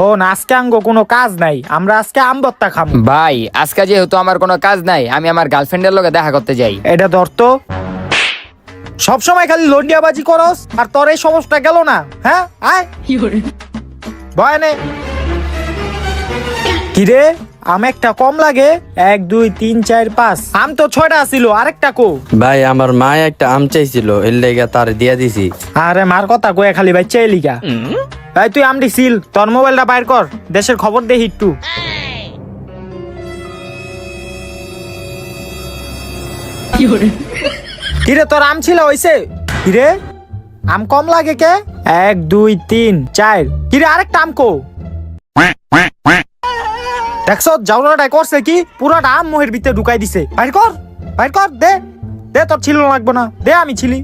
ও না, আজকে আঙ্গো কোনো কাজ নাই, আমরা আজকে আম ভর্তা খাবো। ভাই আজকে যেহেতু আমার কোনো কাজ নাই, আমি আমার গার্লফ্রেন্ডের লগে দেখা করতে যাই। এটা ধর তো, সব সময় খালি লন্ডিয়াবাজি করস, আর তোর এই সমস্যা গেল না? হ্যাঁ, আয় ভয় কিরে, আম একটা কম লাগে? 1 2 3 4 5, আম তো 6টা ছিল, আরেকটা কো? ভাই আমার মা একটা আম চাইছিল, এর লেগে তার দিয়া দিছি। আরে মার কথা কয়ে খালি বাচ্চা এলিকা। এই তুই আমটি সিল, তোর মোবাইলটা বাইর কর, দেশের খবর দে একটু। কিরে তোর আম ছিল হইছে? কিরে আম কম লাগে কে? 1 2 3 4, কিরে আরেকটা আম কো? দেখছো জাউরাটাই করছে কি, পুরাটা আম মুহের ভিতরে ঢুকাই দিছে। বাইর কর, বাইর কর, দে দে, তোর ছিল লাগবো না, দে আমি ছিলি।